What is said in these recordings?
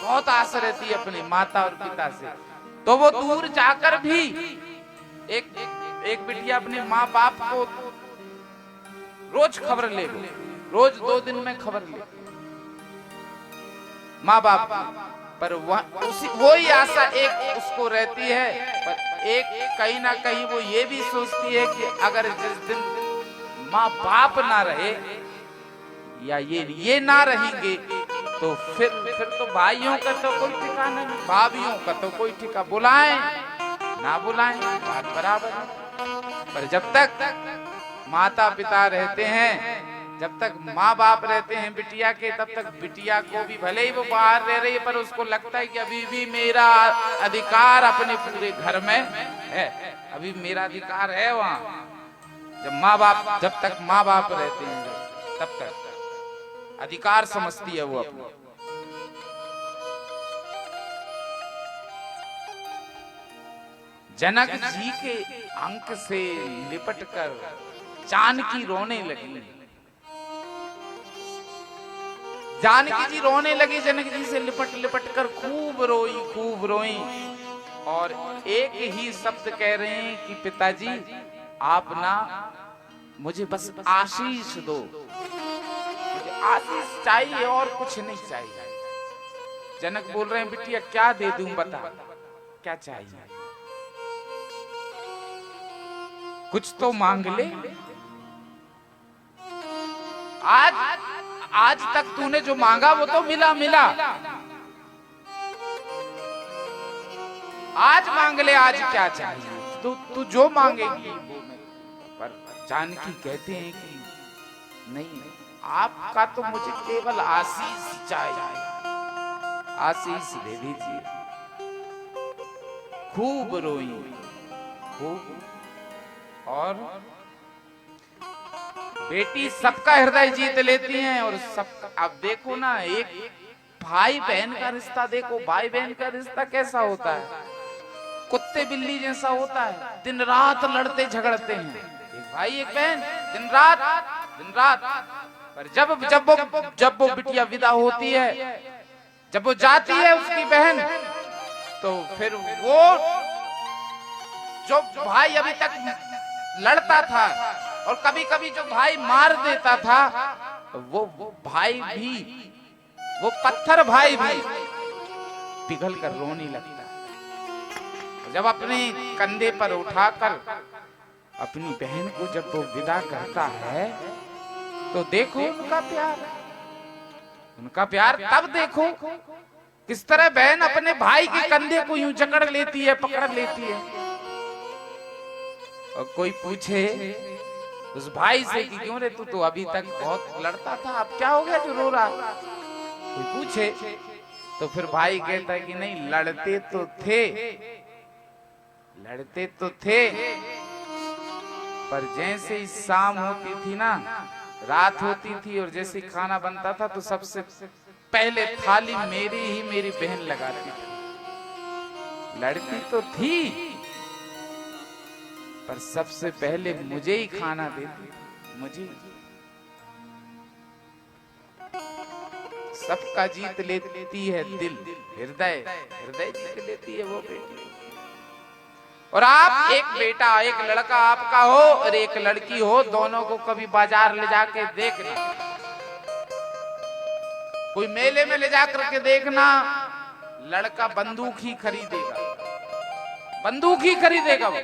बहुत आस रहती है अपने माता और पिता से, तो वो दूर जाकर भी एक बिटिया अपने माँ बाप को रोज खबर ले, रोज 2 दिन में खबर ले माँ बाप, पर वही आशा एक उसको रहती है, पर एक कहीं ना कहीं वो ये भी सोचती है कि अगर जिस दिन माँ बाप ना रहे या ये ना रहेंगे तो फिर तो भाइयों का तो कोई ठिकाना नहीं, भाभियों का तो कोई ठिकाना, बुलाएं ना बुलाएं बात बराबर है। पर जब तक माता पिता रहते हैं, जब तक माँ बाप रहते हैं बिटिया के, तब तक बिटिया को भी भले ही वो बाहर रह रही है पर उसको लगता है कि अभी भी मेरा अधिकार अपने पूरे घर में है, अभी मेरा अधिकार है वहाँ। जब तक माँ बाप रहते हैं तब तक अधिकार समझती है वो अपना। जनक जी के अंक से लिपटकर जानकी रोने लगी, जानकी जी रोने लगी, जनक जी से लिपट कर खूब रोई और एक ही शब्द कह रहे हैं कि पिताजी आप ना मुझे बस आशीष दो, मुझे आशीष चाहिए और कुछ नहीं चाहिए। जनक बोल रहे हैं बिटिया क्या दे दूं, बता क्या चाहिए, कुछ तो मांग ले। आज तक तूने जो मांगा वो तो मिला, आज मांग ले, आज क्या चाहिए, तू जो मांगेगी वो मैं। पर जानकी कहते हैं कि नहीं, आपका तो मुझे केवल आशीष चाहिए, आशीष दे दीजिए। खूब रोई खूब, और बेटी सबका हृदय जीत लेती हैं और सब। अब देखो ना, एक भाई बहन का रिश्ता देखो, भाई बहन का रिश्ता कैसा होता है, कुत्ते बिल्ली जैसा होता है, दिन रात लड़ते झगड़ते हैं, एक भाई एक बहन दिन रात। पर जब वो बिटिया विदा होती है, जब वो जाती है उसकी बहन, तो फिर वो जो भाई अभी तक लड़ता था और कभी कभी जो भाई मार देता था, वो भाई भी, वो पत्थर भाई भी पिघल कर रोने लगता है। जब अपने कंधे पर उठाकर अपनी बहन को जब वो विदा करता है, तो देखो उनका प्यार तब देखो किस तरह बहन अपने भाई के कंधे को यूं जकड़ लेती है, पकड़ लेती है। और कोई पूछे उस भाई से कि क्यों रे, तू तो अभी तक बहुत लड़ता था, अब क्या हो गया जो रो रहा। कोई पूछे तो फिर भाई कहता है कि नहीं, लड़ते तो थे, पर जैसे ही शाम होती थी ना, रात होती थी और जैसे खाना बनता था तो सबसे पहले थाली मेरी बहन लगाती थी। लड़ती तो थी पर सबसे पहले मुझे ही खाना देती, मुझे। सबका जीत लेती है दिल, हृदय जीत लेती है वो बेटी। और आप एक बेटा, एक लड़का आपका हो और एक लड़की हो, दोनों को कभी बाजार ले जाके देखना, कोई मेले में ले जाकर के देखना, लड़का बंदूक ही खरीदेगा वो,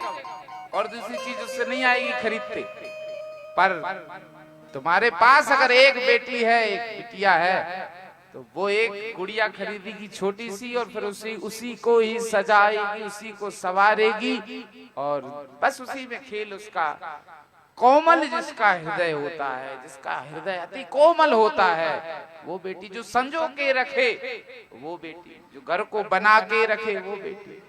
और दूसरी चीज उससे नहीं आएगी खरीदते। पर तुम्हारे पास अगर एक बेटी है, एक बिटिया है, तो वो एक गुड़िया खरीदेगी छोटी सी, और फिर उसी को ही सजाएगी, उसी को संवारेगी, और बस उसी में खेल उसका। कोमल जिसका हृदय होता है, जिसका हृदय अति कोमल होता है, वो बेटी जो संजो के रखे, वो बेटी जो घर को बना के रखे, वो बेटी।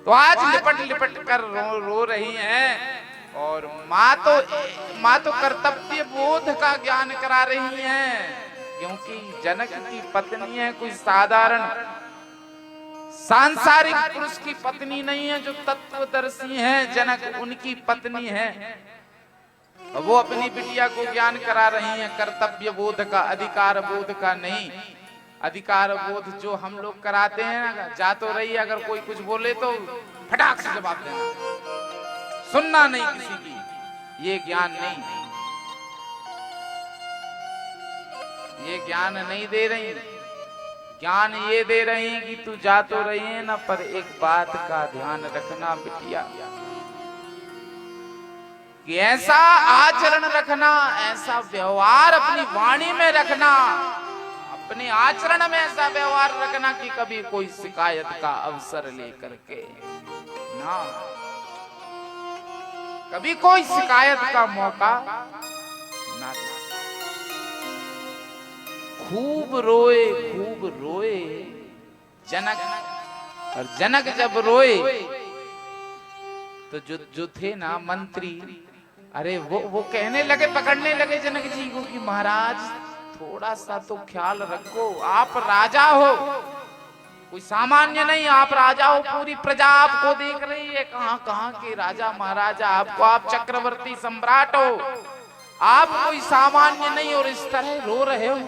तो आज लिपट कर रो रही हैं, और माँ तो कर्तव्य बोध का ज्ञान करा रही हैं, क्योंकि जनक की पत्नी है, कोई साधारण सांसारिक पुरुष की पत्नी नहीं है, जो तत्वदर्शी हैं, जनक उनकी पत्नी है। और वो अपनी बिटिया को ज्ञान करा रही हैं कर्तव्य बोध का, अधिकार बोध का नहीं। अधिकार बोध जो हम लोग कराते हैं ना, जा तो रही, अगर कोई कुछ बोले तो फटाक से जवाब देना, सुनना नहीं किसी की, ये ज्ञान नहीं, ये ज्ञान नहीं दे रही। ज्ञान ये दे रही हैं कि तू जा तो रही है ना, पर एक बात का ध्यान रखना बिटिया, कि ऐसा आचरण रखना, ऐसा व्यवहार अपनी वाणी में रखना, अपने आचरण में ऐसा व्यवहार रखना कि कभी कोई शिकायत का अवसर लेकर के ना, कभी कोई शिकायत का मौका ना दे। खूब रोए जनक, और जनक जब रोए तो जो थे ना मंत्री, अरे वो कहने लगे, पकड़ने लगे जनक जी को कि महाराज थोड़ा सा तो ख्याल रखो, आप राजा हो, कोई सामान्य नहीं, आप राजा हो, पूरी प्रजा आपको देख रही है, कहां के राजा महाराजा, आपको, आप चक्रवर्ती सम्राट हो, आप कोई सामान्य नहीं, और इस तरह रो रहे हो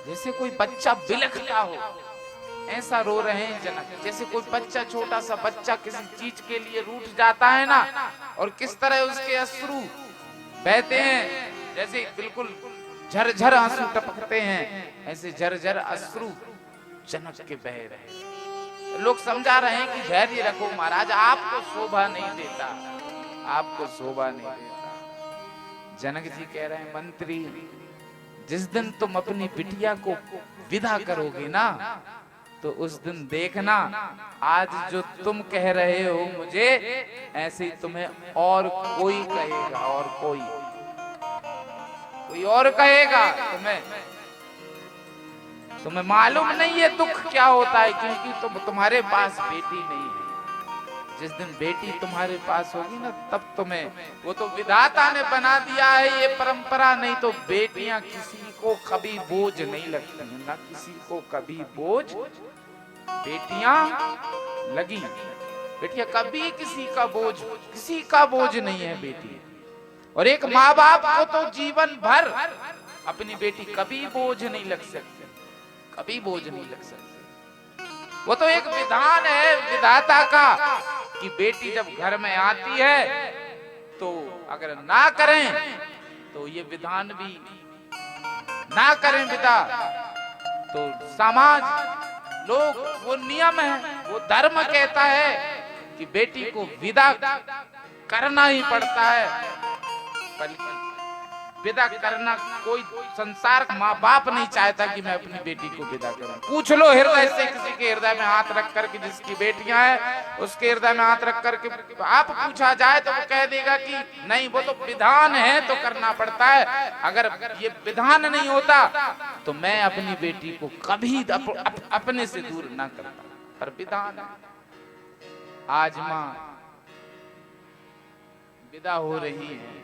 जैसे कोई बच्चा बिलखता हो, ऐसा रो रहे हैं जनक। जैसे कोई बच्चा, छोटा सा बच्चा किसी चीज के लिए रूठ जाता है ना, और किस तरह उसके अश्रु बहते हैं, जैसे बिल्कुल झरझर आंसू टपकते हैं, ऐसे झरझर अश्रु जनक के बह रहे। लोग समझा रहे हैं कि धैर्य रखो महाराज, आपको शोभा नहीं देता, आपको शोभा नहीं देता। जनक जी कह रहे हैं मंत्री, जिस दिन तुम अपनी बिटिया को विदा करोगे ना, तो उस दिन देखना, आज जो तुम कह रहे हो मुझे, ऐसे ही तुम्हें और कोई कहेगा, और कोई और कहेगा तुम्हें मालूम नहीं है दुख क्या होता है, क्योंकि तुम्हारे पास बेटी नहीं है। जिस दिन बेटी तुम्हारे पास होगी ना, तब तुम्हें, वो तो विधाता ने बना दिया है, ये परंपरा, नहीं तो बेटियां किसी को कभी बोझ नहीं लगती, ना किसी को कभी बोझ बेटियां लगी। बेटियां कभी किसी का बोझ नहीं है बेटी। और एक माँ बाप को तो जीवन भर अपनी बेटी कभी बोझ नहीं लग सकती, कभी बोझ नहीं लग सकती। वो तो एक विधान है विधाता का कि बेटी जब घर में आती है तो अगर ना करें तो ये विधान भी ना करें पिता, तो समाज, लोग, वो नियम है, वो धर्म कहता है कि बेटी को विदा करना ही पड़ता है। विदा करना कोई संसार का माँ बाप नहीं चाहता कि मैं अपनी बेटी को विदा करूं। पूछ लो हृदय से, किसी के हृदय में हाथ रख करके, जिसकी बेटियां हैं उसके हृदय में हाथ रख करके आप पूछा जाए तो वो कह देगा कि नहीं, वो तो विधान है तो करना पड़ता है, अगर ये विधान नहीं होता तो मैं अपनी बेटी को कभी अपने से दूर ना करता, पर विधान है। आज माँ विदा हो रही है,